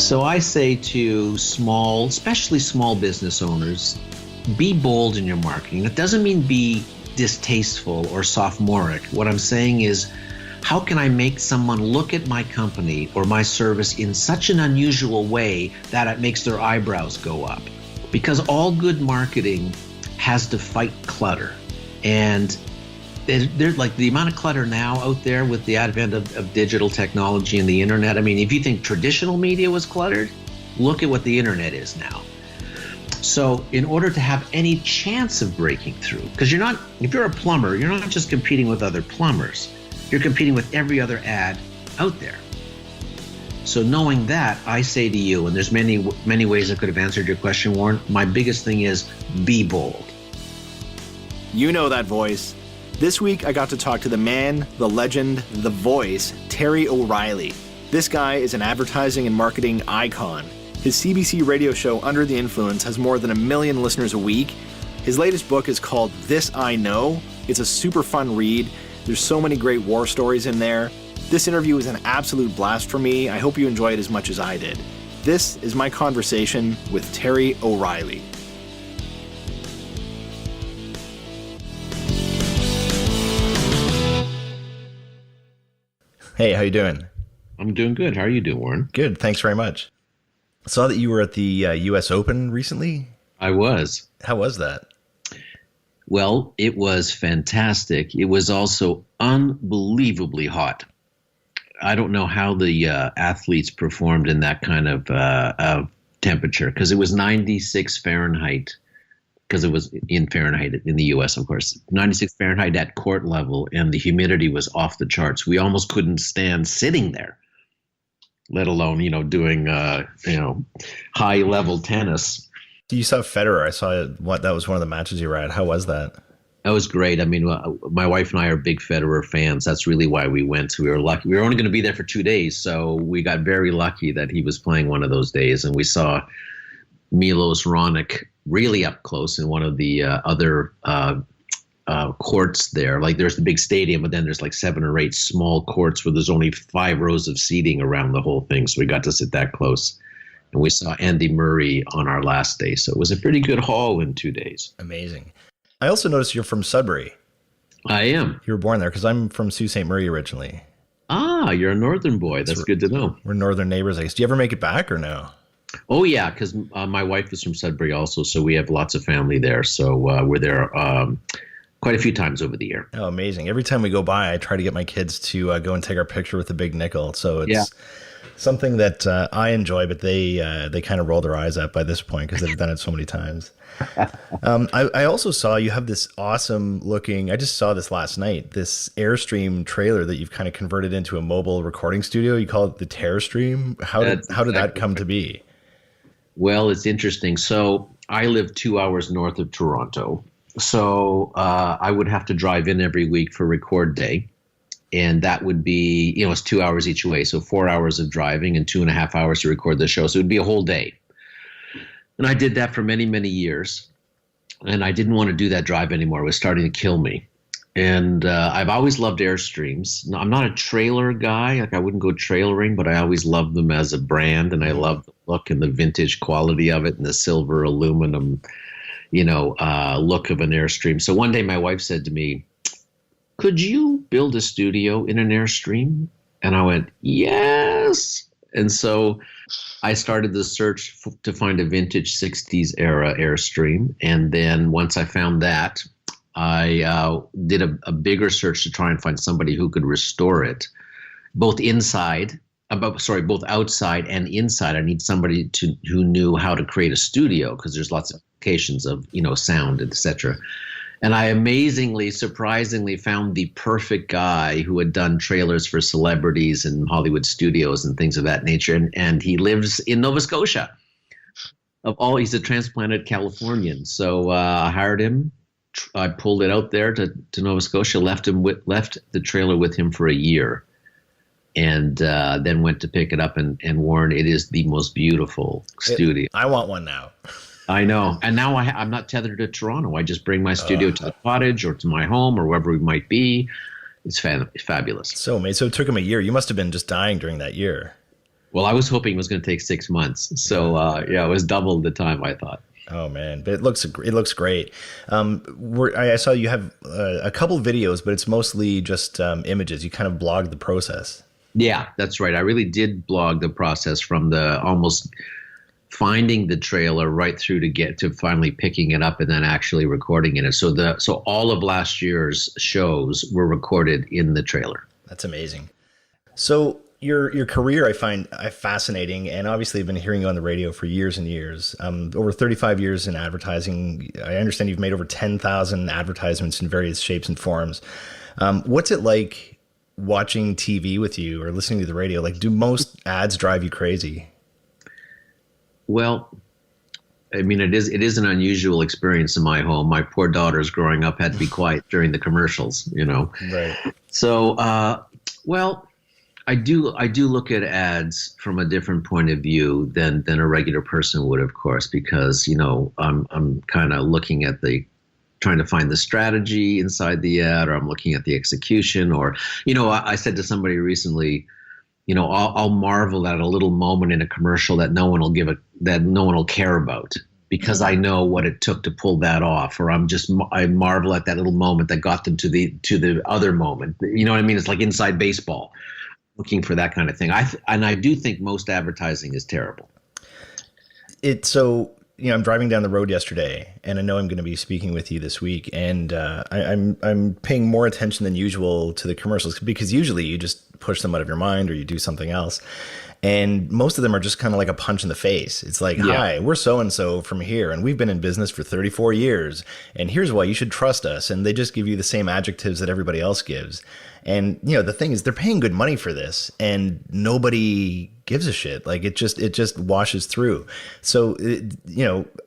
So I say to small, especially small business owners, be bold in your marketing. That doesn't mean be distasteful or sophomoric. What I'm saying is, how can I make someone look at my company or my service in such an unusual way that it makes their eyebrows go up? Because all good marketing has to fight clutter. And there's like the amount of clutter now out there with the advent of digital technology and the internet. I mean, if you think traditional media was cluttered, look at what the internet is now. So in order to have any chance of breaking through, because if you're a plumber, you're not just competing with other plumbers, you're competing with every other ad out there. So knowing that, I say to you, and there's many ways I could have answered your question, Warren, my biggest thing is be bold. You know that voice. This week, I got to talk to the man, the legend, the voice, Terry O'Reilly. This guy is an advertising and marketing icon. His CBC radio show, Under the Influence, has more than 1 million listeners a week. His latest book is called This I Know. It's a super fun read. There's so many great war stories in there. This interview was an absolute blast for me. I hope you enjoy it as much as I did. This is my conversation with Terry O'Reilly. Hey, how you doing? I'm doing good. How are you doing, Warren? Good, thanks very much. I saw that you were at the U.S. Open recently. I was. How was that? Well, it was fantastic. It was also unbelievably hot. I don't know how the athletes performed in that kind of temperature, because it was 96 Fahrenheit, because it was in Fahrenheit in the U.S., of course. 96 Fahrenheit at court level, and the humidity was off the charts. We almost couldn't stand sitting there, let alone, doing, high-level tennis. You saw Federer. I saw that was one of the matches you were at. How was that? That was great. I mean, my wife and I are big Federer fans. That's really why we went. We were lucky. We were only going to be there for 2 days, so we got very lucky that he was playing one of those days. And we saw Milos Raonic really up close in one of the other courts there. Like, there's the big stadium, but then there's like 7 or 8 small courts where there's only 5 rows of seating around the whole thing. So we got to sit that close. And we saw Andy Murray on our last day. So it was a pretty good haul in 2 days. Amazing. I also noticed you're from Sudbury. I am. You were born there, because I'm from Sault Ste. Marie originally. Ah, you're a northern boy. That's good to know. We're northern neighbors, I guess. Do you ever make it back or no? Oh, yeah, because my wife is from Sudbury also, so we have lots of family there. So we're there quite a few times over the year. Oh, amazing. Every time we go by, I try to get my kids to go and take our picture with the big nickel. So it's something that I enjoy, but they kind of roll their eyes at by this point because they've done it so many times. I also saw you have this awesome looking, I just saw this last night, this Airstream trailer that you've kind of converted into a mobile recording studio. You call it the Tearstream. How did that come to be? Well, it's interesting. So I live 2 hours north of Toronto. So I would have to drive in every week for record day. And that would be, it's 2 hours each way. So 4 hours of driving and 2.5 hours to record the show. So it would be a whole day. And I did that for many, many years. And I didn't want to do that drive anymore. It was starting to kill me. And I've always loved Airstreams. No, I'm not a trailer guy. Like, I wouldn't go trailering, but I always loved them as a brand. And I love the look and the vintage quality of it and the silver aluminum, look of an Airstream. So one day my wife said to me, "Could you build a studio in an Airstream?" And I went, "Yes." And so I started the search to find a vintage 60s era Airstream. And then once I found that, I did a bigger search to try and find somebody who could restore it, both outside and inside. I need somebody who knew how to create a studio, because there's lots of applications of, sound, etc. And I surprisingly found the perfect guy who had done trailers for celebrities and Hollywood studios and things of that nature. And he lives in Nova Scotia. He's a transplanted Californian. So I hired him. I pulled it out there to Nova Scotia, left the trailer with him for a year, and then went to pick it up. And Warren, it is the most beautiful studio. I want one now. I know. And now I'm not tethered to Toronto. I just bring my studio to the cottage or to my home or wherever we might be. It's fabulous. So it took him a year. You must have been just dying during that year. Well, I was hoping it was going to take 6 months. So yeah, it was double the time I thought. Oh man, but it looks great. I saw you have a couple videos, but it's mostly just images. You kind of blog the process. Yeah, that's right. I really did blog the process from the almost finding the trailer right through to get to finally picking it up and then actually recording in it. So all of last year's shows were recorded in the trailer. That's amazing. So your career I find fascinating, and obviously I've been hearing you on the radio for years and years. Over 35 years in advertising. I understand you've made over 10,000 advertisements in various shapes and forms. What's it like watching TV with you or listening to the radio? Like, do most ads drive you crazy? Well, I mean, it is an unusual experience in my home. My poor daughters growing up had to be quiet during the commercials, Right. So, well, I do look at ads from a different point of view than a regular person would, of course, because I'm kind of looking at trying to find the strategy inside the ad, or I'm looking at the execution, or I said to somebody recently, I'll marvel at a little moment in a commercial that no one will care about, because I know what it took to pull that off, or I marvel at that little moment that got them to the other moment. You know what I mean? It's like inside baseball, looking for that kind of thing. I do think most advertising is terrible. I'm driving down the road yesterday, and I know I'm going to be speaking with you this week, and I'm paying more attention than usual to the commercials, because usually you just push them out of your mind or you do something else. And most of them are just kind of like a punch in the face. It's like, hi, we're so-and-so from here, and we've been in business for 34 years, and here's why you should trust us. And they just give you the same adjectives that everybody else gives. And, the thing is, they're paying good money for this, and nobody gives a shit. Like, it just washes through. So,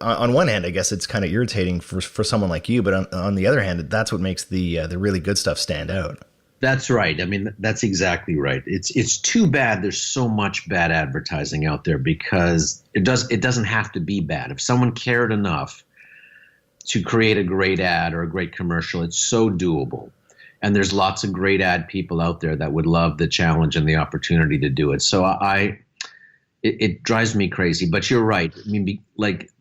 on one hand, I guess it's kind of irritating for someone like you, but on the other hand, that's what makes the really good stuff stand out. That's right. I mean, that's exactly right. It's too bad there's so much bad advertising out there, because it doesn't have to be bad. If someone cared enough to create a great ad or a great commercial, it's so doable. And there's lots of great ad people out there that would love the challenge and the opportunity to do it. So it drives me crazy. But you're right. I mean,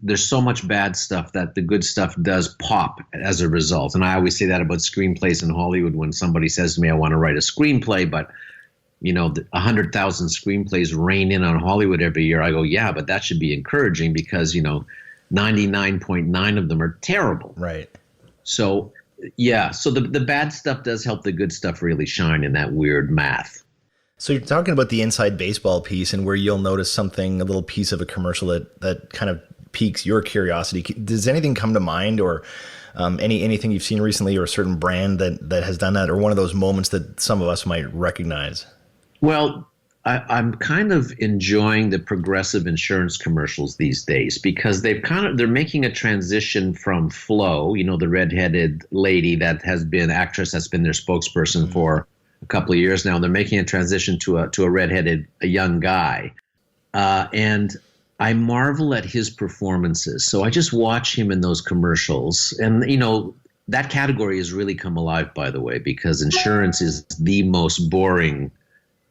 there's so much bad stuff that the good stuff does pop as a result. And I always say that about screenplays in Hollywood. When somebody says to me, I want to write a screenplay, but 100,000 screenplays rain in on Hollywood every year. I go, yeah, but that should be encouraging, because 99.9 of them are terrible. Right. So yeah, so the bad stuff does help the good stuff really shine in that weird math. So you're talking about the inside baseball piece, and where you'll notice something, a little piece of a commercial that kind of piques your curiosity. Does anything come to mind, or anything you've seen recently, or a certain brand that has done that, or one of those moments that some of us might recognize? Well, I'm kind of enjoying the Progressive insurance commercials these days, because they're making a transition from Flo, the redheaded lady actress that's been their spokesperson for a couple of years now. And they're making a transition to a young guy. And I marvel at his performances. So I just watch him in those commercials. And, that category has really come alive, by the way, because insurance is the most boring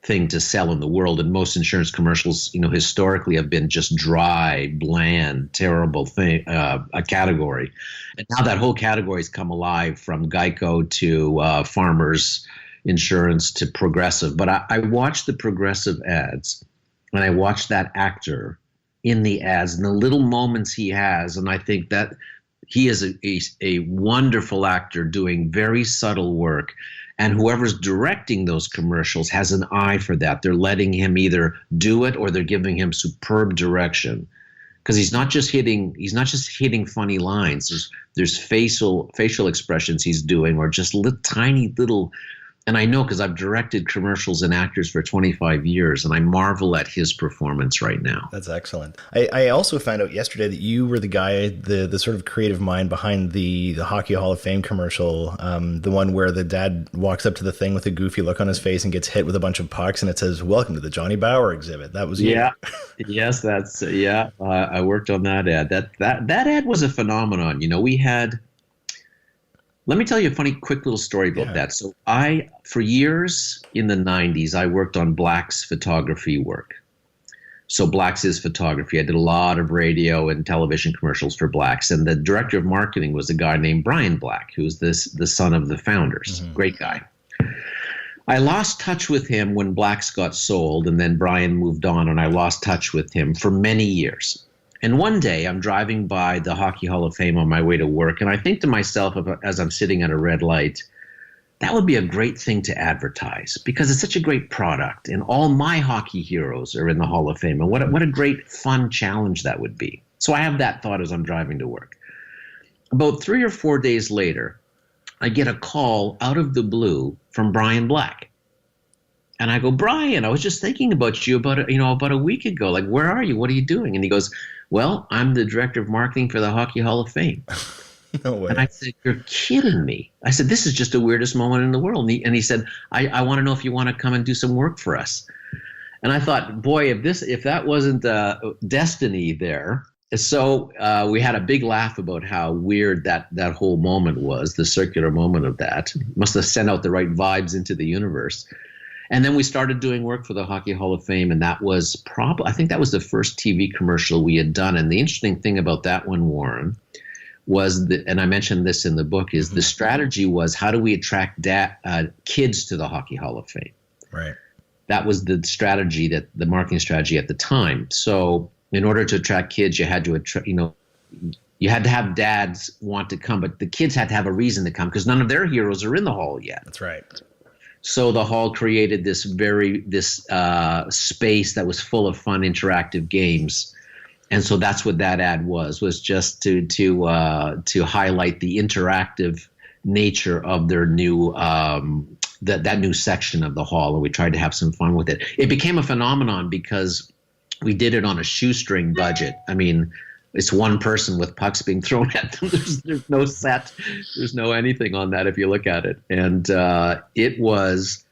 thing to sell in the world, and most insurance commercials historically have been just dry, bland, terrible thing, a category. And now that whole category has come alive, from Geico to Farmers Insurance to Progressive. But I watch the Progressive ads, and I watch that actor in the ads and the little moments he has, and I think that he is a wonderful actor doing very subtle work. And whoever's directing those commercials has an eye for that. They're letting him either do it, or they're giving him superb direction, because he's not just hitting funny lines. There's facial expressions he's doing, or just tiny little. And I know, because I've directed commercials and actors for 25 years, and I marvel at his performance right now. That's excellent. I also found out yesterday that you were the guy, the sort of creative mind behind the Hockey Hall of Fame commercial, the one where the dad walks up to the thing with a goofy look on his face and gets hit with a bunch of pucks, and it says, "Welcome to the Johnny Bauer exhibit." That was you. Yeah. Yes, that's I worked on that ad. That ad was a phenomenon. We had. Let me tell you a funny, quick little story about that. So for years in the 90s, I worked on Black's photography work. So Blacks is photography. I did a lot of radio and television commercials for Blacks. And the director of marketing was a guy named Brian Black, who's the son of the founders. Mm-hmm. Great guy. I lost touch with him when Blacks got sold, and then Brian moved on, and I lost touch with him for many years. And one day I'm driving by the Hockey Hall of Fame on my way to work, and I think to myself as I'm sitting at a red light, that would be a great thing to advertise because it's such a great product, and all my hockey heroes are in the Hall of Fame. And what a great, fun challenge that would be. So I have that thought as I'm driving to work. About 3 or 4 days later, I get a call out of the blue from Brian Black. And I go, Brian, I was just thinking about you about a week ago. Like, where are you? What are you doing? And he goes, well, I'm the director of marketing for the Hockey Hall of Fame. No way. And I said, you're kidding me. I said, this is just the weirdest moment in the world. And he said, I want to know if you want to come and do some work for us. And I thought, boy, if that wasn't destiny there. So we had a big laugh about how weird that whole moment was, the circular moment of that. Must have sent out the right vibes into the universe. And then we started doing work for the Hockey Hall of Fame, and that was I think that was the first TV commercial we had done. And the interesting thing about that one, Warren, was and I mentioned this in the book, is the strategy was how do we attract kids to the Hockey Hall of Fame? Right. That was the strategy, the marketing strategy at the time. So in order to attract kids, you had to you had to have dads want to come, but the kids had to have a reason to come because none of their heroes are in the hall yet. That's right. So the hall created this space that was full of fun, interactive games, and so that's what that ad was just to highlight the interactive nature of their new that new section of the hall, and we tried to have some fun with it. It became a phenomenon because we did it on a shoestring budget. I mean, it's one person with pucks being thrown at them. There's no set. There's no anything on that if you look at it. And it was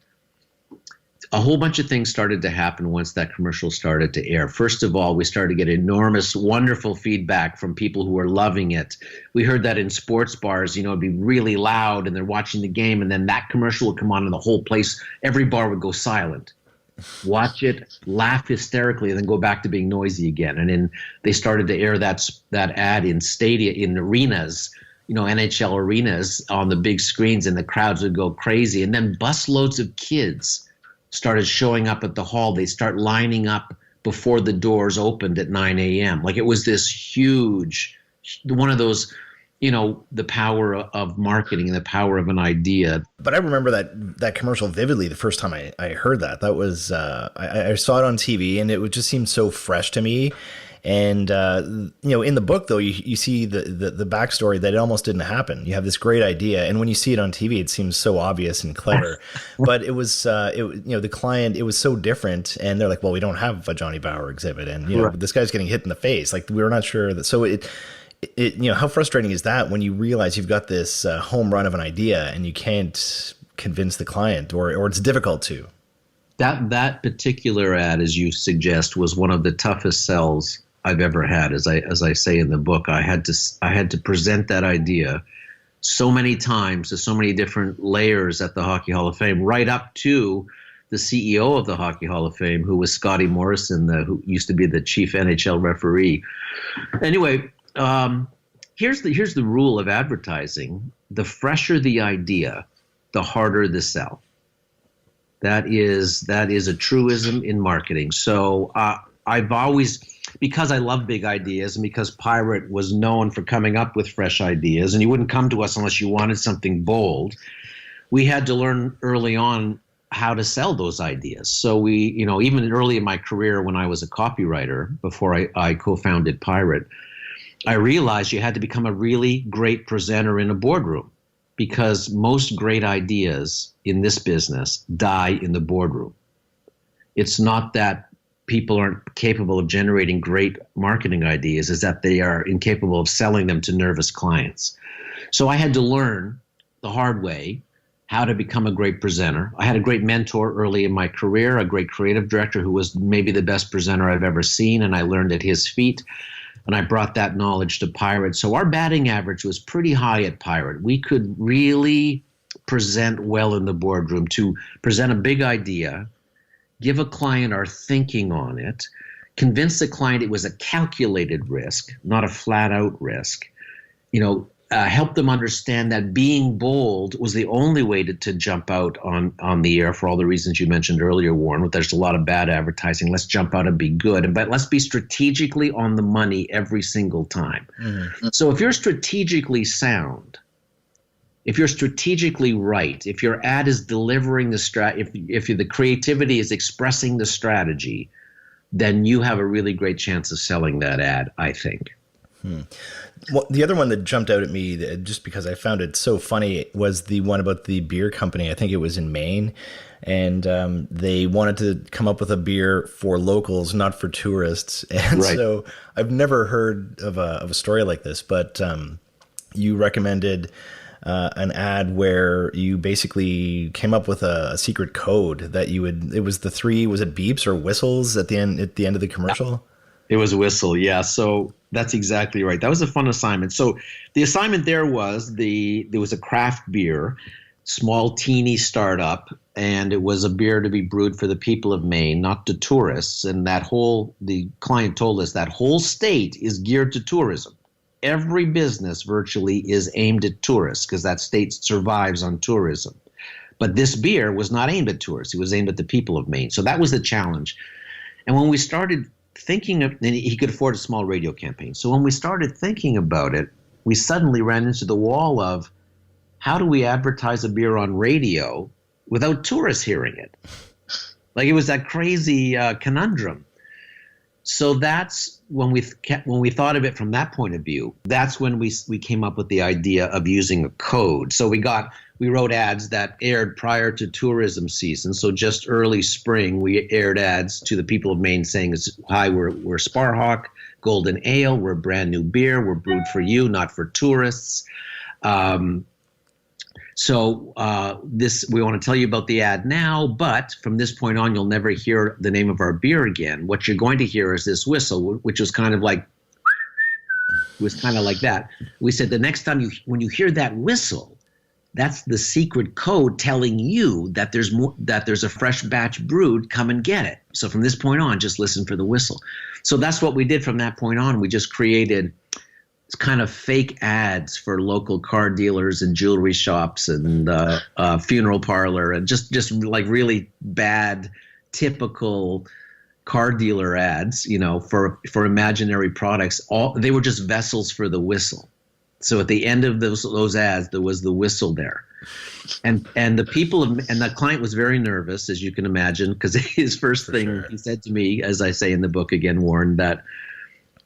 a whole bunch of things started to happen once that commercial started to air. First of all, we started to get enormous, wonderful feedback from people who were loving it. We heard that in sports bars, it'd be really loud and they're watching the game. And then that commercial would come on and the whole place, every bar would go silent. Watch it, laugh hysterically, and then go back to being noisy again. And then they started to air that ad in in arenas, NHL arenas on the big screens, and the crowds would go crazy. And then busloads of kids started showing up at the hall. They start lining up before the doors opened at 9 a.m. Like it was this huge, one of those, the power of marketing and the power of an idea. But I remember that commercial vividly the first time I heard that. That was, I saw it on TV and it would just seem so fresh to me. And, in the book, though, you see the backstory that it almost didn't happen. You have this great idea. And when you see it on TV, it seems so obvious and clever. But it was, the client, it was so different. And they're like, well, we don't have a Johnny Bauer exhibit. And, right. This guy's getting hit in the face. Like, we were not sure that. So it how frustrating is that when you realize you've got this home run of an idea and you can't convince the client or it's difficult to? That particular ad, as you suggest, was one of the toughest sells I've ever had. As I say in the book, I had to present that idea so many times to so many different layers at the Hockey Hall of Fame, right up to the CEO of the Hockey Hall of Fame, who was Scotty Morrison, who used to be the chief NHL referee. Anyway, here's the rule of advertising: the fresher the idea, the harder the sell. That is a truism in marketing. So I've always, because I love big ideas and because Pirate was known for coming up with fresh ideas, and you wouldn't come to us unless you wanted something bold, we had to learn early on how to sell those ideas. So we, even early in my career when I was a copywriter, before I co-founded Pirate, I realized you had to become a really great presenter in a boardroom, because most great ideas in this business die in the boardroom. It's not that people aren't capable of generating great marketing ideas, is that they are incapable of selling them to nervous clients. So I had to learn the hard way how to become a great presenter. I had a great mentor early in my career, a great creative director who was maybe the best presenter I've ever seen, and I learned at his feet. And I brought that knowledge to Pirate. So our batting average was pretty high at Pirate. We could really present well in the boardroom, to present a big idea, give a client our thinking on it, convince the client it was a calculated risk, not a flat out risk. Help them understand that being bold was the only way to jump out on the air for all the reasons you mentioned earlier, Warren. There's a lot of bad advertising. Let's jump out and be good, but let's be strategically on the money every single time. Mm-hmm. So if you're strategically sound, if you're strategically right, if your ad is delivering if the creativity is expressing the strategy, then you have a really great chance of selling that ad, I think. Well, the other one that jumped out at me, just because I found it so funny, was the one about the beer company. I think it was in Maine, and they wanted to come up with a beer for locals, not for tourists. And right. So I've never heard of a story like this, but you recommended an ad where you basically came up with a secret code that you would. It was was it beeps or whistles at the end of the commercial? It was a whistle, yeah. So that's exactly right. That was a fun assignment. So the assignment there was there was a craft beer, small teeny startup, and it was a beer to be brewed for the people of Maine, not to tourists. And the client told us that whole state is geared to tourism. Every business virtually is aimed at tourists because that state survives on tourism. But this beer was not aimed at tourists. It was aimed at the people of Maine. So that was the challenge. And when we started thinking of, and he could afford a small radio campaign. So when we started thinking about it, we suddenly ran into the wall of how do we advertise a beer on radio without tourists hearing it? Like, it was that crazy conundrum. So that's when we thought of it from that point of view. That's when we came up with the idea of using a code. So we wrote ads that aired prior to tourism season. So just early spring, we aired ads to the people of Maine saying, "Hi, we're Sparhawk Golden Ale. We're a brand new beer. We're brewed for you, not for tourists." So we want to tell you about the ad now, but from this point on, you'll never hear the name of our beer again. What you're going to hear is this whistle, which was kind of like that. We said the next time when you hear that whistle, that's the secret code telling you that there's a fresh batch brewed. Come and get it. So from this point on, just listen for the whistle. So that's what we did from that point on. We just created kind of fake ads for local car dealers and jewelry shops and funeral parlor and just like really bad, typical car dealer ads, for imaginary products. They were just vessels for the whistle. So at the end of those ads, there was the whistle there, and the the client was very nervous, as you can imagine, because his first thing he said to me, as I say in the book again, Warren, that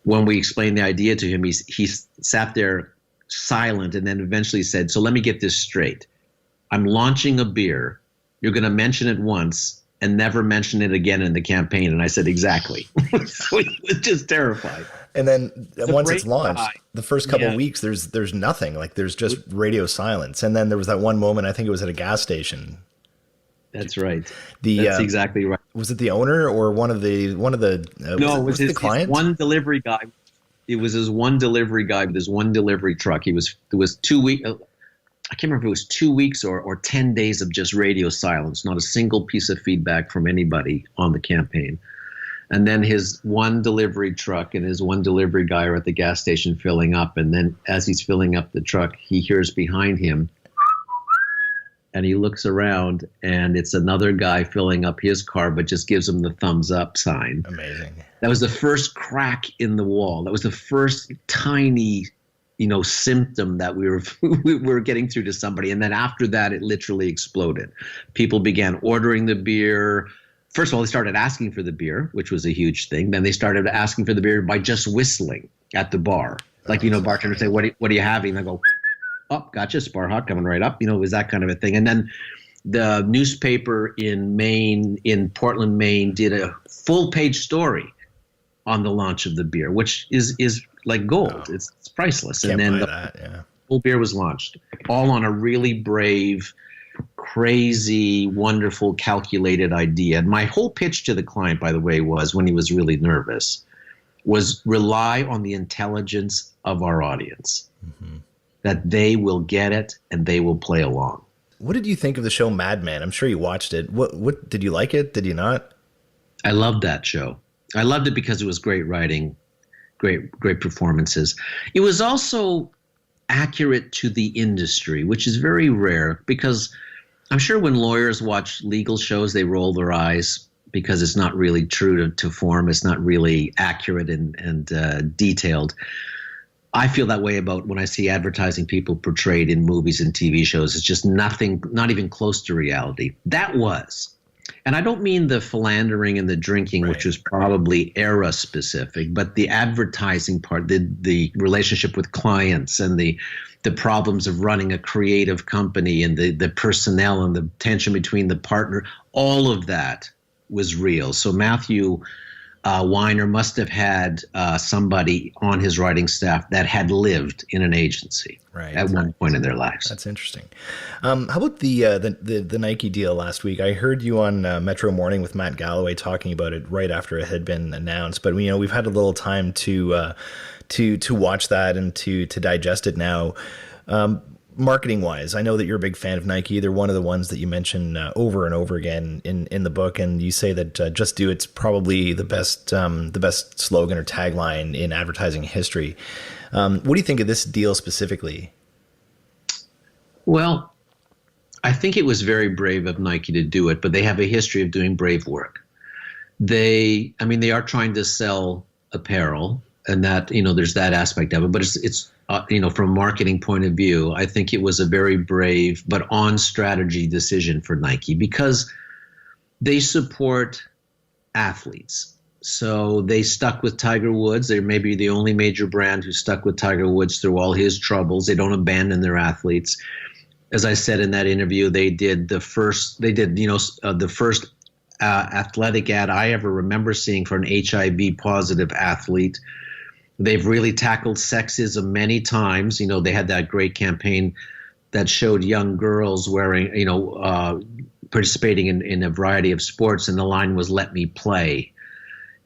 when we explained the idea to him, he sat there silent and then eventually said, "So let me get this straight. I'm launching a beer. You're going to mention it once and never mention it again in the campaign." And I said, "Exactly." So he was just terrified. And then once it's launched, the first couple of weeks, there's nothing. Like, there's just radio silence. And then there was that one moment, I think it was at a gas station. That's right. That's exactly right. Was it the owner or one of the? No, it was the client. One delivery guy. It was his one delivery guy with his one delivery truck. There was 2 weeks. I can't remember if it was 2 weeks or 10 days of just radio silence. Not a single piece of feedback from anybody on the campaign. And then his one delivery truck and his one delivery guy are at the gas station filling up. And then as he's filling up the truck, he hears behind him. And he looks around, and it's another guy filling up his car, but just gives him the thumbs up sign. Amazing. That was the first crack in the wall. That was the first tiny, symptom that we were getting through to somebody. And then after that, it literally exploded. People began ordering the beer. First of all, they started asking for the beer, which was a huge thing. Then they started asking for the beer by just whistling at the bar. Like, bartenders say, what are you having? And I go, "Oh, gotcha, Sparhawk coming right up." It was that kind of a thing. And then the newspaper in Portland, Maine, did a full-page story on the launch of the beer, which is like gold. Oh, it's priceless. And then the whole beer was launched, all on a really brave, crazy, wonderful, calculated idea. And my whole pitch to the client, by the way, was, when he was really nervous, was rely on the intelligence of our audience. Mm-hmm. That they will get it and they will play along. What did you think of the show Mad Men? I'm sure you watched it. What did you like it? Did you not? I loved that show. I loved it because it was great writing, great performances. It was also accurate to the industry, which is very rare because I'm sure when lawyers watch legal shows, they roll their eyes because it's not really true to form. It's not really accurate and detailed. I feel that way about when I see advertising people portrayed in movies and TV shows. It's just nothing, not even close to reality. That was. And I don't mean the philandering and the drinking, right, which was probably era specific, but the advertising part, the relationship with clients and the problems of running a creative company and the personnel and the tension between the partner, all of that was real. So Matthew Weiner must have had somebody on his writing staff that had lived in an agency at one point in their lives. That's interesting. How about the Nike deal last week? I heard you on Metro Morning with Matt Galloway talking about it right after it had been announced. But we've had a little time to watch that and to digest it now. Marketing wise, I know that you're a big fan of Nike. They're one of the ones that you mention over and over again in the book, and you say that "Just Do It's" probably the best slogan or tagline in advertising history. What do you think of this deal specifically? Well, I think it was very brave of Nike to do it, but they have a history of doing brave work. They are trying to sell apparel, and that there's that aspect of it, but it's from a marketing point of view, I think it was a very brave but on strategy decision for Nike because they support athletes. So they stuck with Tiger Woods. They're maybe the only major brand who stuck with Tiger Woods through all his troubles. They don't abandon their athletes. As I said in that interview, they did the first athletic ad I ever remember seeing for an HIV positive athlete. They've really tackled sexism many times. They had that great campaign that showed young girls wearing, participating in a variety of sports, and the line was "Let me play."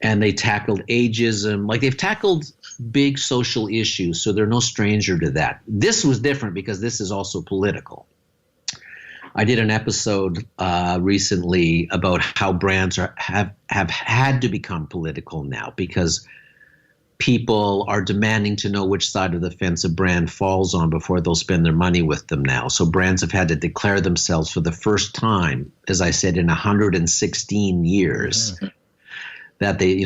And they tackled ageism. Like, they've tackled big social issues, so they're no stranger to that. This was different because this is also political. I did an episode recently about how brands have had to become political now because people are demanding to know which side of the fence a brand falls on before they'll spend their money with them now. So brands have had to declare themselves for the first time, as I said, in 116 years. Mm-hmm. That the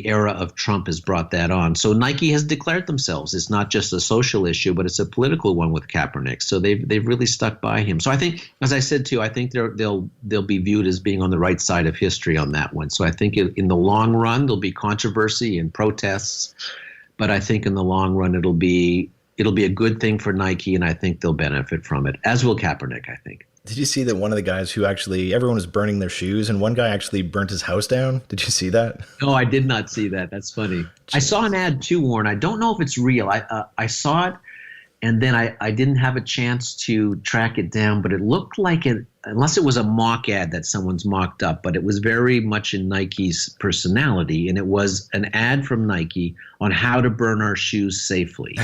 era of Trump has brought that on. So Nike has declared themselves. It's not just a social issue, but it's a political one with Kaepernick. So they've really stuck by him. So I think, as I said too, I think they'll be viewed as being on the right side of history on that one. So I think in the long run there'll be controversy and protests, but I think in the long run it'll be a good thing for Nike, and I think they'll benefit from it, as will Kaepernick, I think. Did you see that one of the guys who everyone was burning their shoes, and one guy actually burnt his house down? Did you see that? No, I did not see that. That's funny. Jeez. I saw an ad too, Warren. I don't know if it's real. I saw it, and then I didn't have a chance to track it down, but it looked like it, unless it was a mock ad that someone's mocked up, but it was very much in Nike's personality, and it was an ad from Nike on how to burn our shoes safely.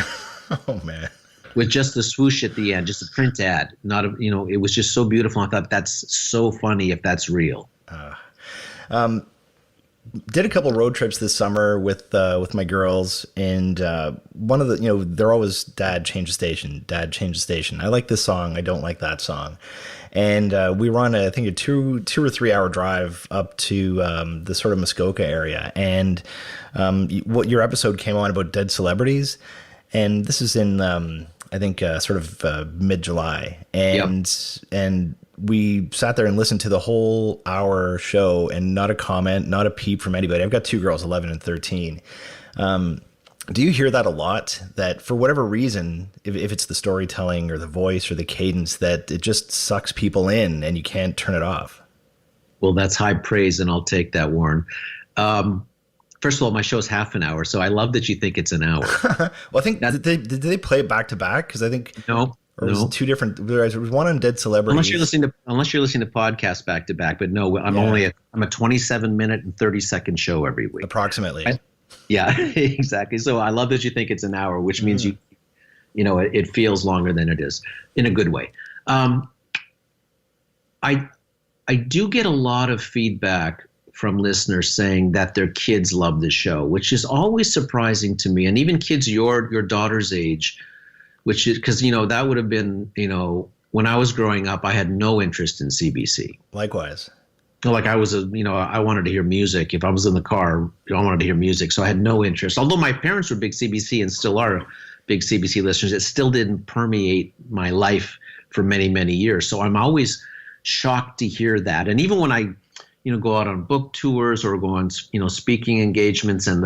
Oh, man. With just the swoosh at the end, just a print ad. It was just so beautiful. I thought, that's so funny if that's real. Did a couple road trips this summer with my girls, and one of the, they're always dad change the station. I like this song. I don't like that song. And we were on I think a 2 or 3 hour drive up to the sort of Muskoka area. And what your episode came on about dead celebrities. And this is in, I think, sort of mid-July. And we sat there and listened to the whole hour show, and not a comment, not a peep from anybody. I've got 2 girls, 11 and 13. Do you hear that a lot? That for whatever reason, if it's the storytelling or the voice or the cadence, that it just sucks people in and you can't turn it off? Well, that's high praise, and I'll take that, Warren. First of all, my show's half an hour, so I love that you think it's an hour. Well, I think did they play it back to back? Because I think was two different. There was one on dead celebrities. Unless you're listening to podcasts back to back, but no, I'm a 27-minute and 30-second show every week, approximately. Yeah, exactly. So I love that you think it's an hour, which means it feels longer than it is, in a good way. I do get a lot of feedback from listeners saying that their kids love the show, which is always surprising to me. And even kids your daughter's age, which is because, that would have been, when I was growing up, I had no interest in CBC. Likewise. Like I was I wanted to hear music. If I was in the car, I wanted to hear music. So I had no interest. Although my parents were big CBC and still are big CBC listeners, it still didn't permeate my life for many, many years. So I'm always shocked to hear that. And even when I, go out on book tours or go on, speaking engagements and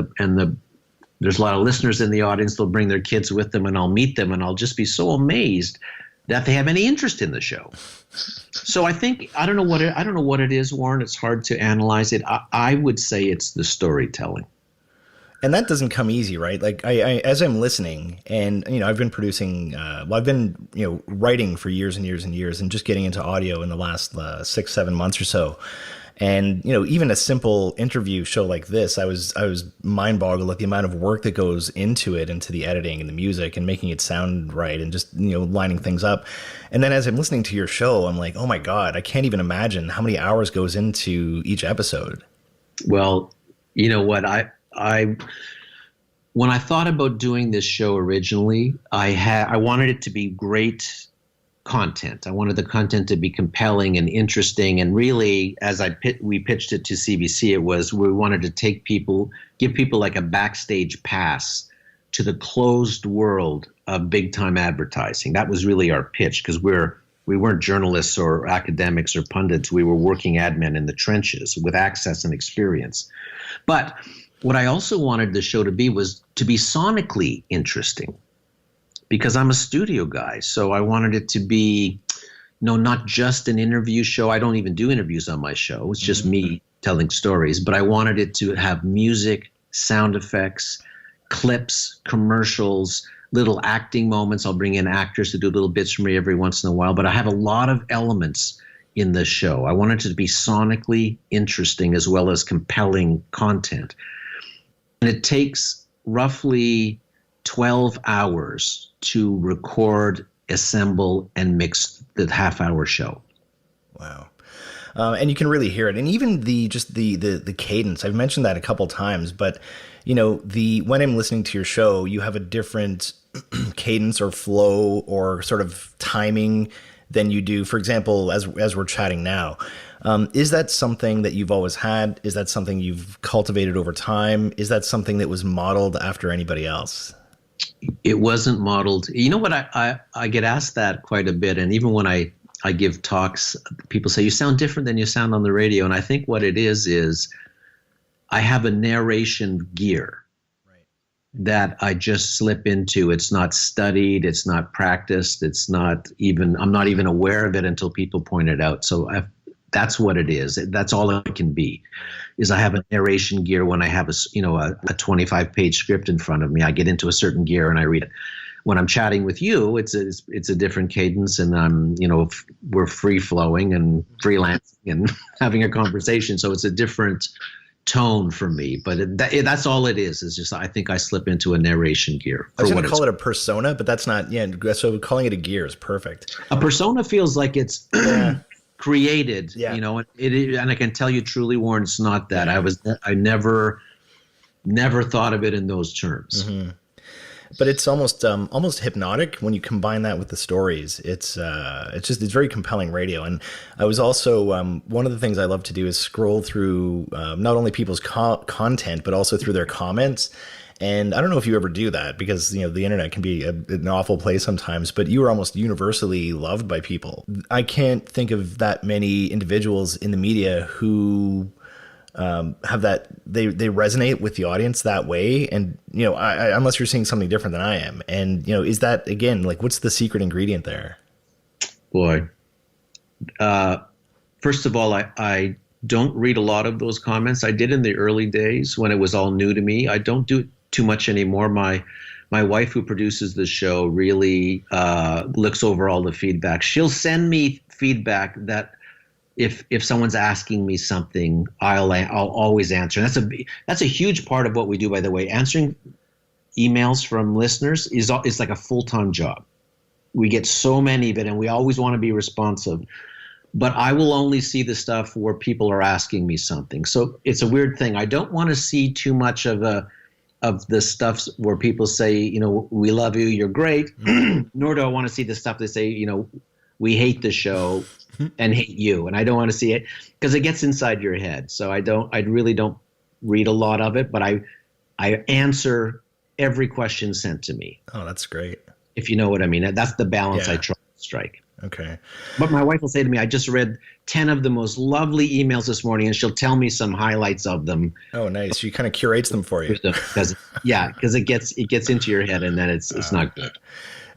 there's a lot of listeners in the audience, they'll bring their kids with them and I'll meet them and I'll just be so amazed that they have any interest in the show. So I think, I don't know what it is, Warren. It's hard to analyze it. I would say it's the storytelling. And that doesn't come easy, right? Like I as I'm listening and, I've been producing, I've been, writing for years and years and years and just getting into audio in the last 6-7 months or so. And, even a simple interview show like this, I was mind boggled at the amount of work that goes into it, into the editing and the music and making it sound right and just, lining things up. And then as I'm listening to your show, I'm like, oh my God, I can't even imagine how many hours goes into each episode. Well, you know what? When I thought about doing this show originally, I wanted it to be great content. I wanted the content to be compelling and interesting. And really, as we pitched it to CBC, we wanted to give people like a backstage pass to the closed world of big time advertising. That was really our pitch, because we weren't journalists or academics or pundits. We were working ad men in the trenches with access and experience. But what I also wanted the show to be was to be sonically interesting, because I'm a studio guy. So I wanted it to be, not just an interview show. I don't even do interviews on my show. It's just me telling stories. But I wanted it to have music, sound effects, clips, commercials, little acting moments. I'll bring in actors to do little bits for me every once in a while. But I have a lot of elements in the show. I wanted it to be sonically interesting as well as compelling content. And it takes roughly 12 hours to record, assemble, and mix the half-hour show. Wow. And you can really hear it. And even the cadence, I've mentioned that a couple times, but when I'm listening to your show, you have a different cadence or flow or sort of timing than you do, for example, as we're chatting now. Is that something that you've always had? Is that something you've cultivated over time? Is that something that was modeled after anybody else? It wasn't modeled. You know what? I get asked that quite a bit. And even when I give talks, people say, you sound different than you sound on the radio. And I think what it is I have a narration gear that I just slip into. It's not studied. It's not practiced. I'm not even aware of it until people point it out. So that's what it is. That's all it can be, is I have a narration gear when I have a 25-page script in front of me. I get into a certain gear and I read it. When I'm chatting with you, it's a different cadence, and we're free flowing and freelancing and having a conversation. So it's a different tone for me, but that's all it is. Is just, I think I slip into a narration gear. I was going to call it a persona, but that's not. Yeah. So calling it a gear is perfect. A persona feels like it's created, and I can tell you truly, Warren, it's not that. I never thought of it in those terms. Mm-hmm. But it's almost hypnotic when you combine that with the stories. It's very compelling radio. And I was also one of the things I love to do is scroll through not only people's content but also through their comments. And I don't know if you ever do that, because the internet can be an awful place sometimes. But you are almost universally loved by people. I can't think of that many individuals in the media who have that they resonate with the audience that way. And unless you're seeing something different than I am. And is that, again, like, what's the secret ingredient there? Boy, first of all, I don't read a lot of those comments. I did in the early days when it was all new to me. I don't do it too much anymore. My wife, who produces the show, really looks over all the feedback. She'll send me feedback that if someone's asking me something, I'll always answer. And that's a huge part of what we do, by the way. Answering emails from listeners is like a full-time job. We get so many of it, and we always want to be responsive. but I will only see the stuff where people are asking me something. So it's a weird thing. I don't want to see too much of the stuff where people say, we love you, you're great. Nor do I want to see the stuff that say, we hate the show and hate you. And I don't want to see it because it gets inside your head. So I really don't read a lot of it, but I answer every question sent to me. Oh, that's great. If you know what I mean. That's the balance I try to strike. Okay. But my wife will say to me, I just read 10 of the most lovely emails this morning, and she'll tell me some highlights of them. Oh, nice. She kind of curates them for you. Because it gets into your head, and then it's not good.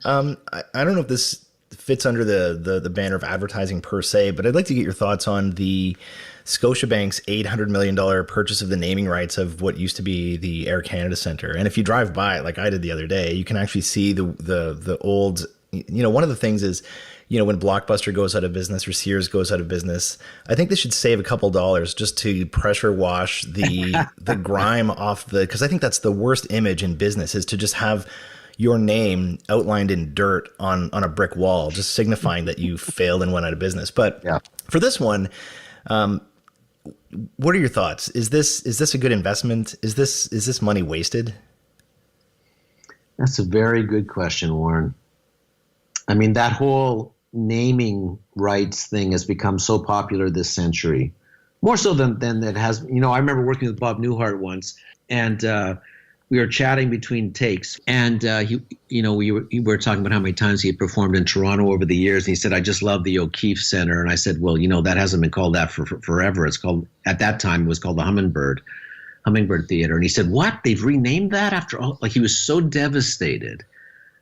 I don't know if this fits under the banner of advertising per se, but I'd like to get your thoughts on the Scotiabank's $800 million purchase of the naming rights of what used to be the Air Canada Centre. And if you drive by, like I did the other day, you can actually see the old, one of the things is, when Blockbuster goes out of business or Sears goes out of business, I think they should save a couple dollars just to pressure wash the grime off because I think that's the worst image in business, is to just have your name outlined in dirt on a brick wall, just signifying that you failed and went out of business. But for this one, what are your thoughts? Is this a good investment? Is this money wasted? That's a very good question, Warren. I mean, that whole naming rights thing has become so popular this century, more so than it has. I remember working with Bob Newhart once, and we were chatting between takes, and we were talking about how many times he had performed in Toronto over the years. And he said, "I just love the O'Keefe Center." And I said, "Well, that hasn't been called that for forever. It's called, at that time, it was called the Hummingbird Theater." And he said, "What? They've renamed that after all?" Like, he was so devastated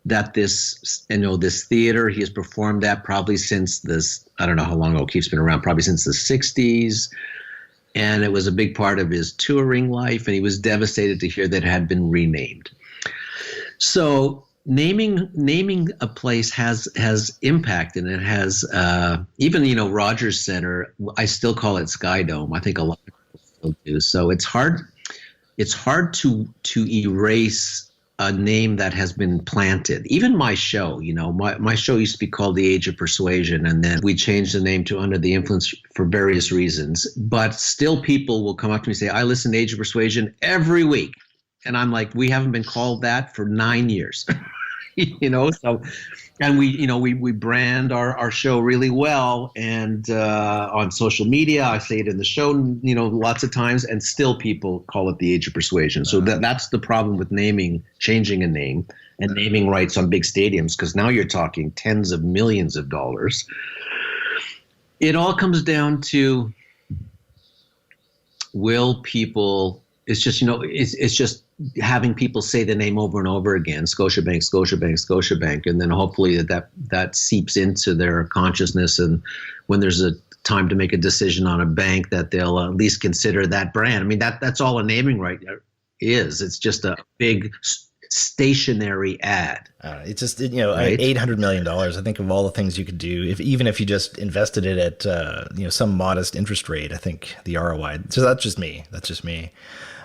that this theater he has performed at probably since this, I don't know how long O'Keefe's been around, probably since the 60s. And it was a big part of his touring life, and he was devastated to hear that it had been renamed. So naming a place has impact, and it has even Rogers Center. I still call it Sky Dome. I think a lot of people still do. So it's hard to erase a name that has been planted. Even my show, my show used to be called The Age of Persuasion, and then we changed the name to Under the Influence for various reasons. But still, people will come up to me and say, "I listen to Age of Persuasion every week." And I'm like, we haven't been called that for 9 years. So, and we brand our show really well, and on social media, I say it in the show, lots of times, and still people call it The Age of Persuasion. So that's the problem with changing a name and naming rights on big stadiums, because now you're talking tens of millions of dollars. It all comes down to, will people? It's just it's just having people say the name over and over again, Scotiabank, Scotiabank, Scotiabank, and then hopefully that seeps into their consciousness, and when there's a time to make a decision on a bank, that they'll at least consider that brand. I mean, that's all a naming right is. It's just a big stationary ad. It's just right? $800 million. I think of all the things you could do, even if you just invested it at some modest interest rate. I think the ROI. So that's just me.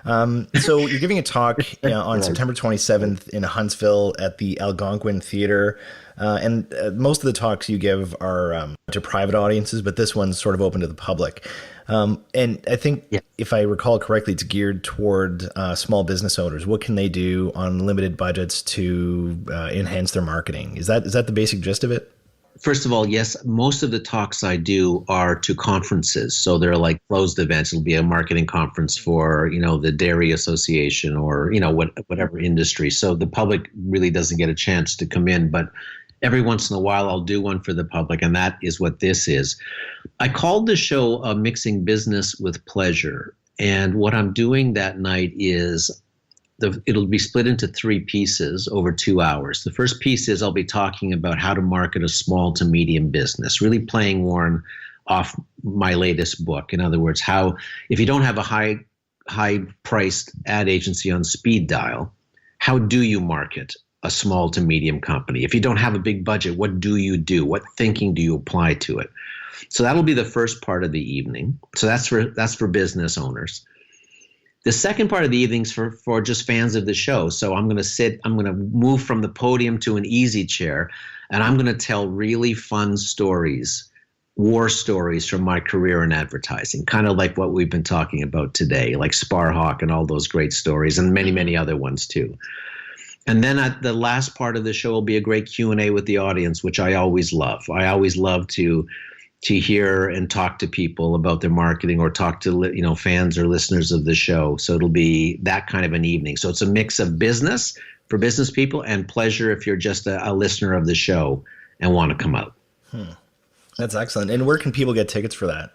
So you're giving a talk on September 27th in Huntsville at the Algonquin Theater. And most of the talks you give are to private audiences, but this one's sort of open to the public. And I think, if I recall correctly, it's geared toward small business owners. What can they do on limited budgets to enhance their marketing? Is that the basic gist of it? First of all, yes, most of the talks I do are to conferences. So they're like closed events. It'll be a marketing conference for, the Dairy Association or, whatever industry. So the public really doesn't get a chance to come in. But every once in a while, I'll do one for the public. And that is what this is. I called the show Mixing Business with Pleasure. And what I'm doing that night is it'll be split into 3 pieces over 2 hours. The first piece is I'll be talking about how to market a small to medium business, really playing, Warren, off my latest book. In other words, how if you don't have a high priced ad agency on speed dial, how do you market a small to medium company? If you don't have a big budget, what do you do? What thinking do you apply to it? So that'll be the first part of the evening. So that's for business owners. The second part of the evening's for just fans of the show. So I'm going to move from the podium to an easy chair, and I'm going to tell really fun stories war stories from my career in advertising, kind of like what we've been talking about today, like Sparhawk and all those great stories, and many, many other ones too. And then at the last part of the show will be a great Q&A with the audience, which I always love. I always love to hear and talk to people about their marketing, or talk to fans or listeners of the show. So it'll be that kind of an evening. So it's a mix of business for business people and pleasure if you're just a listener of the show and want to come out. That's excellent. And where can people get tickets for that?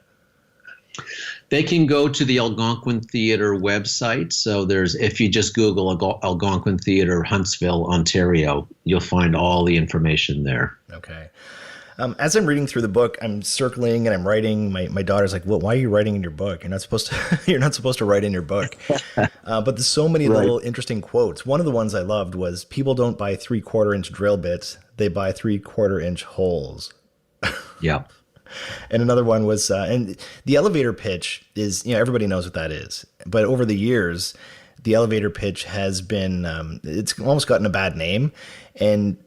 They can go to the Algonquin Theatre website. So if you just Google Algonquin Theatre, Huntsville, Ontario, you'll find all the information there. Okay. As I'm reading through the book, I'm circling and I'm writing. My daughter's like, "Well, why are you writing in your book? You're not supposed to. You're not supposed to write in your book." But there's so many little interesting quotes. One of the ones I loved was, "People don't buy 3/4-inch drill bits; they buy 3/4-inch holes." Yeah. And another one was, and the elevator pitch is, everybody knows what that is. But over the years, the elevator pitch has been, it's almost gotten a bad name. And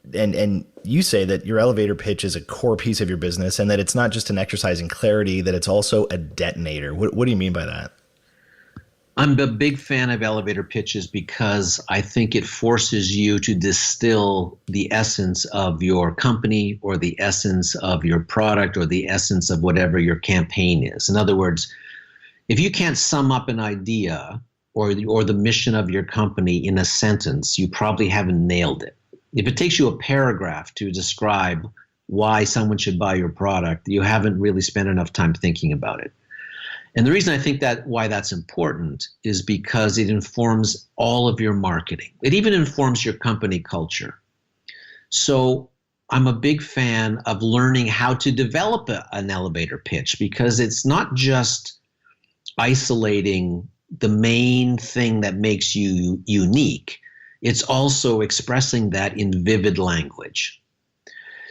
you say that your elevator pitch is a core piece of your business, and that it's not just an exercise in clarity, that it's also a detonator. What do you mean by that? I'm a big fan of elevator pitches because I think it forces you to distill the essence of your company, or the essence of your product, or the essence of whatever your campaign is. In other words, if you can't sum up an idea or the mission of your company in a sentence, you probably haven't nailed it. If it takes you a paragraph to describe why someone should buy your product, you haven't really spent enough time thinking about it. And the reason I think why that's important is because it informs all of your marketing. It even informs your company culture. So I'm a big fan of learning how to develop an elevator pitch, because it's not just isolating the main thing that makes you unique. It's also expressing that in vivid language.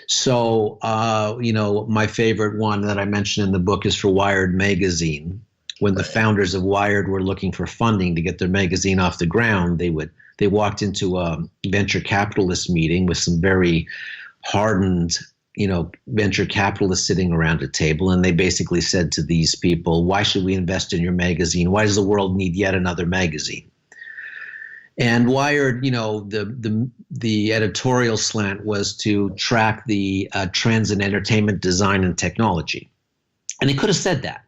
So, my favorite one that I mentioned in the book is for Wired magazine. When the founders of Wired were looking for funding to get their magazine off the ground, they walked into a venture capitalist meeting with some very hardened, venture capitalists sitting around a table. And they basically said to these people, "Why should we invest in your magazine? Why does the world need yet another magazine?" And Wired, the editorial slant was to track the trends in entertainment, design, and technology. And they could have said that,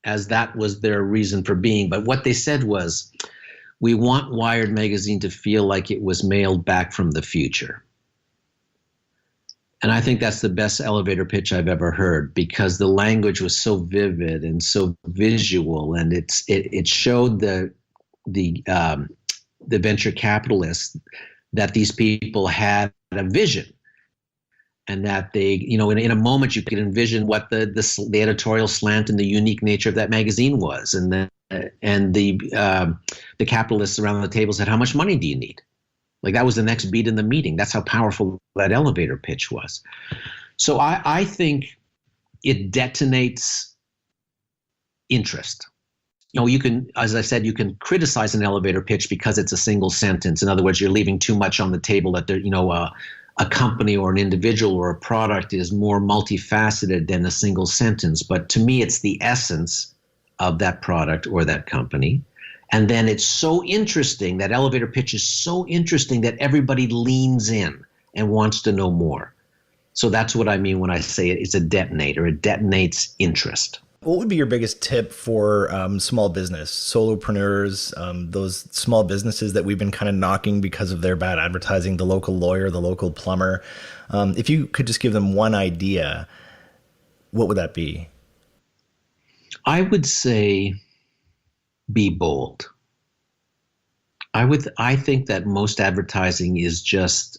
as that was their reason for being. But what they said was, "We want Wired magazine to feel like it was mailed back from the future." And I think that's the best elevator pitch I've ever heard, because the language was so vivid and so visual, and it showed the venture capitalists that these people had a vision, and that they, in a moment you could envision what the editorial slant and the unique nature of that magazine was. And the capitalists around the table said, "How much money do you need?" Like, that was the next beat in the meeting. That's how powerful that elevator pitch was. So I think it detonates interest. You can, as I said, you can criticize an elevator pitch because it's a single sentence. In other words, you're leaving too much on the table, that there, a company or an individual or a product is more multifaceted than a single sentence. But to me, it's the essence of that product or that company. And then it's so interesting, that elevator pitch is so interesting that everybody leans in and wants to know more. So that's what I mean when I say it's a detonator. It detonates interest. What would be your biggest tip for small business, solopreneurs, those small businesses that we've been kind of knocking because of their bad advertising, the local lawyer, the local plumber? If you could just give them one idea, what would that be? I would say be bold. I think that most advertising is just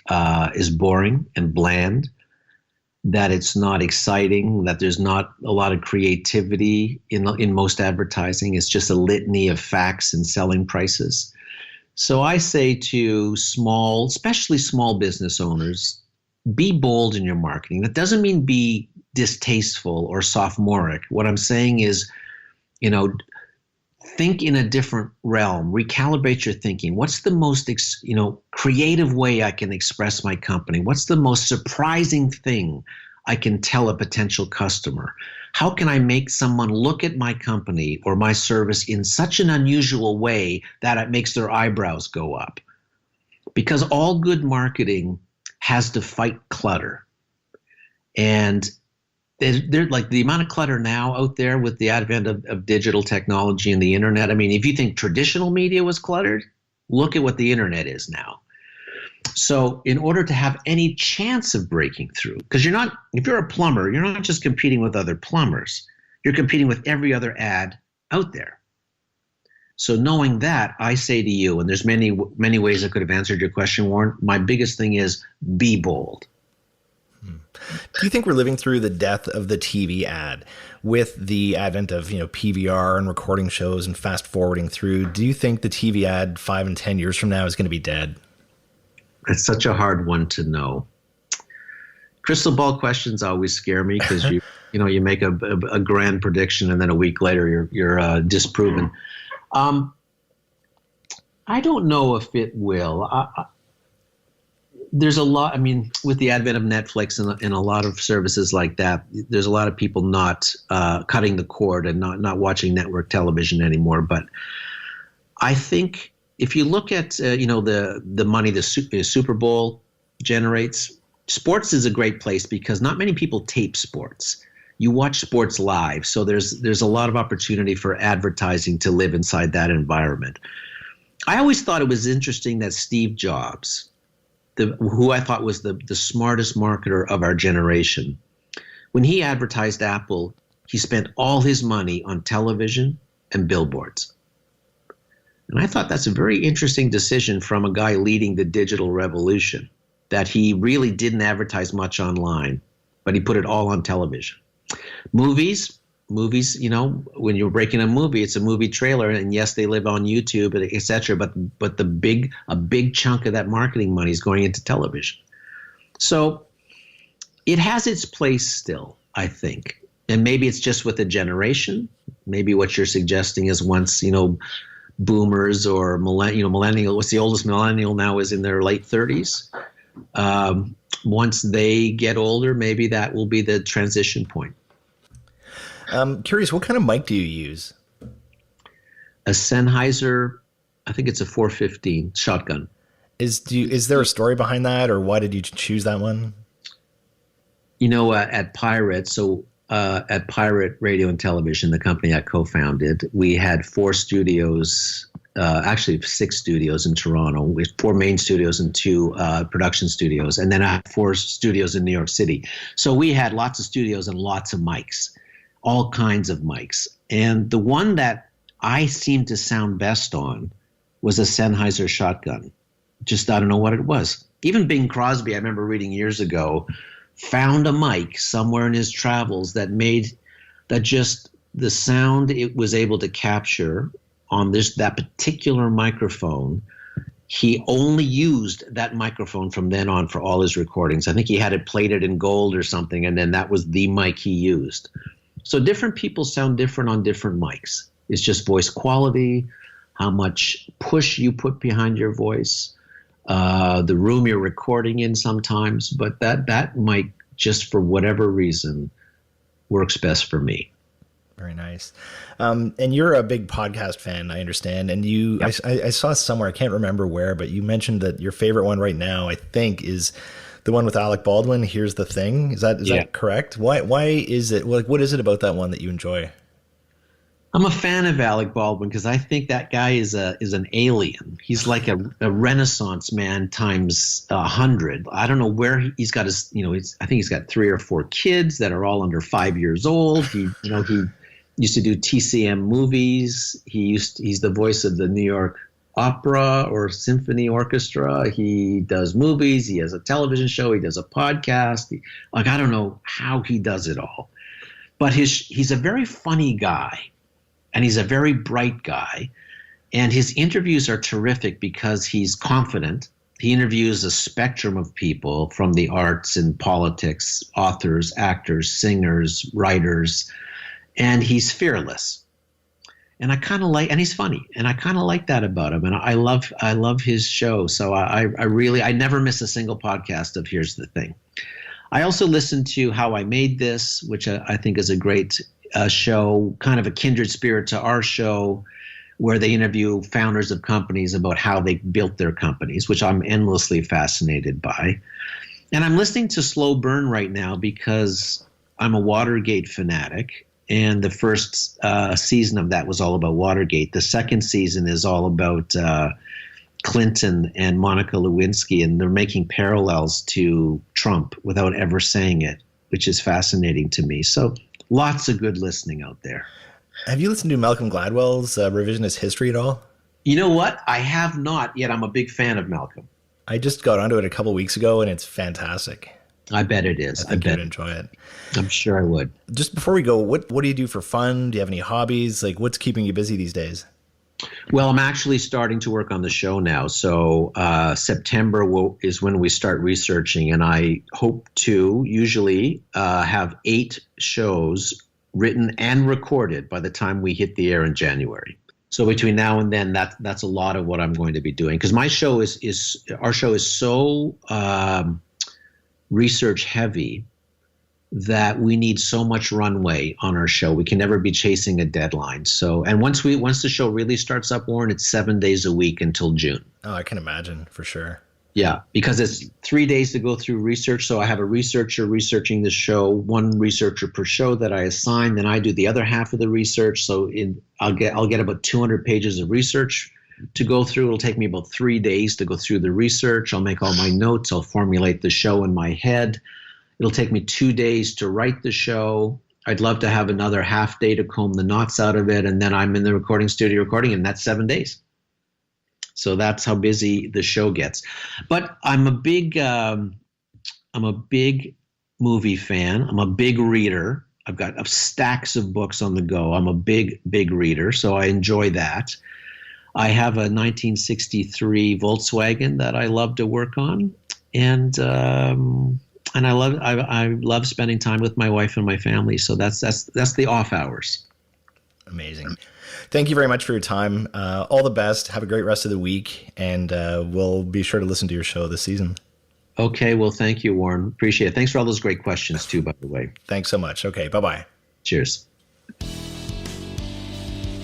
is boring and bland, that it's not exciting, that there's not a lot of creativity in most advertising. It's just a litany of facts and selling prices. So I say to especially small business owners, be bold in your marketing. That doesn't mean be distasteful or sophomoric. What I'm saying is, think in a different realm, recalibrate your thinking. What's the most, creative way I can express my company? What's the most surprising thing I can tell a potential customer? How can I make someone look at my company or my service in such an unusual way that it makes their eyebrows go up? Because all good marketing has to fight clutter. And they're like the amount of clutter now out there with the advent of digital technology and the internet. I mean, if you think traditional media was cluttered, look at what the internet is now. So in order to have any chance of breaking through, because if you're a plumber, you're not just competing with other plumbers, you're competing with every other ad out there. So knowing that, I say to you, and there's many ways I could have answered your question, Warren, my biggest thing is be bold. Do you think we're living through the death of the TV ad with the advent of, PVR and recording shows and fast forwarding through? Do you think the TV ad 5 and 10 years from now is going to be dead? It's such a hard one to know. Crystal ball questions always scare me because you make a grand prediction and then a week later you're disproven. I don't know if it will. There's a lot. I mean, with the advent of Netflix and a lot of services like that, there's a lot of people not cutting the cord and not watching network television anymore. But I think if you look at the money the Super Bowl generates, sports is a great place because not many people tape sports. You watch sports live, so there's a lot of opportunity for advertising to live inside that environment. I always thought it was interesting that Steve Jobs, who I thought was the smartest marketer of our generation, when he advertised Apple, he spent all his money on television and billboards. And I thought that's a very interesting decision from a guy leading the digital revolution, that he really didn't advertise much online, but he put it all on television. Movies, when you're breaking a movie, it's a movie trailer, and yes, they live on YouTube, etc. But a big chunk of that marketing money is going into television. So it has its place still, I think. And maybe it's just with a generation. Maybe what you're suggesting is once, boomers or millennial, what's the oldest millennial now is in their late 30s. Once they get older, maybe that will be the transition point. I'm curious, what kind of mic do you use? A Sennheiser, I think it's a 415 shotgun. Is there a story behind that, or why did you choose that one? At Pirate, at Pirate Radio and Television, the company I co-founded, we had 4 studios, actually 6 studios in Toronto. We had 4 main studios and 2 production studios, and then I had 4 studios in New York City. So we had lots of studios and lots of mics. All kinds of mics. And the one that I seemed to sound best on was a Sennheiser shotgun. Just, I don't know what it was. Even Bing Crosby, I remember reading years ago, found a mic somewhere in his travels that just the sound it was able to capture on that particular microphone. He only used that microphone from then on for all his recordings. I think he had it plated in gold or something, and then that was the mic he used. So different people sound different on different mics. It's just voice quality, how much push you put behind your voice, the room you're recording in sometimes. But that mic, just for whatever reason, works best for me. Very nice. And you're a big podcast fan, I understand. And yep. I saw somewhere, I can't remember where, but you mentioned that your favorite one right now, I think, is the one with Alec Baldwin, Here's the Thing. Is that correct? Why is it, what is it about that one that you enjoy? I'm a fan of Alec Baldwin because I think that guy is an alien. He's like a Renaissance man times 100. I don't know where he's got his, I think he's got 3 or 4 kids that are all under 5 years old. He used to do TCM movies. He's the voice of the New York Opera or Symphony Orchestra. He does movies. He has a television show. He does a podcast. I don't know how he does it all, but he's a very funny guy, and he's a very bright guy, and his interviews are terrific because he's confident. He interviews a spectrum of people from the arts and politics, authors, actors, singers, writers, and he's fearless. And I kind of like, and he's funny, and I kind of like that about him. And I love his show. So I never miss a single podcast of Here's the Thing. I also listen to How I Made This, which I think is a great show, kind of a kindred spirit to our show, where they interview founders of companies about how they built their companies, which I'm endlessly fascinated by. And I'm listening to Slow Burn right now because I'm a Watergate fanatic. And the first season of that was all about Watergate. The second season is all about Clinton and Monica Lewinsky, and they're making parallels to Trump without ever saying it, which is fascinating to me. So lots of good listening out there. Have you listened to Malcolm Gladwell's Revisionist History at all? You know what? I have not yet. I'm a big fan of Malcolm. I just got onto it a couple weeks ago, and it's fantastic. I bet it is. I bet you'd enjoy it. I'm sure I would. Just before we go, what do you do for fun? Do you have any hobbies? Like, what's keeping you busy these days? Well, I'm actually starting to work on the show now. So September is when we start researching, and I hope to usually have 8 shows written and recorded by the time we hit the air in January. So between now and then, that's a lot of what I'm going to be doing, because my show our show is so research heavy that we need so much runway on our show. We can never be chasing a deadline. So, and once the show really starts up, Warren, it's 7 days a week until June. Oh, I can imagine, for sure. Yeah, because it's 3 days to go through research. So I have a researcher researching the show, one researcher per show that I assign. Then I do the other half of the research. So I'll get about 200 pages of research to go through. It'll take me about 3 days to go through the research. I'll make all my notes. I'll formulate the show in my head. It'll take me 2 days to write the show. I'd love to have another half day to comb the knots out of it. And then I'm in the recording studio recording, and that's 7 days. So that's how busy the show gets. But I'm a big movie fan. I'm a big reader. I've got stacks of books on the go. I'm a big reader, so I enjoy that. I have a 1963 Volkswagen that I love to work on, and I love spending time with my wife and my family. So that's the off hours. Amazing. Thank you very much for your time. All the best. Have a great rest of the week, and we'll be sure to listen to your show this season. Okay. Well, thank you, Warren. Appreciate it. Thanks for all those great questions too, by the way. Thanks so much. Okay. Bye-bye. Cheers.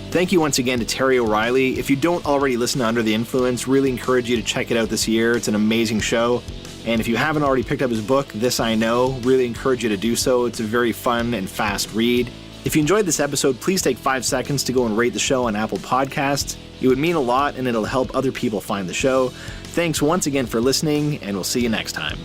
Thank you once again to Terry O'Reilly. If you don't already listen to Under the Influence, really encourage you to check it out this year. It's an amazing show. And if you haven't already picked up his book, This I Know, really encourage you to do so. It's a very fun and fast read. If you enjoyed this episode, please take 5 seconds to go and rate the show on Apple Podcasts. It would mean a lot, and it'll help other people find the show. Thanks once again for listening, and we'll see you next time.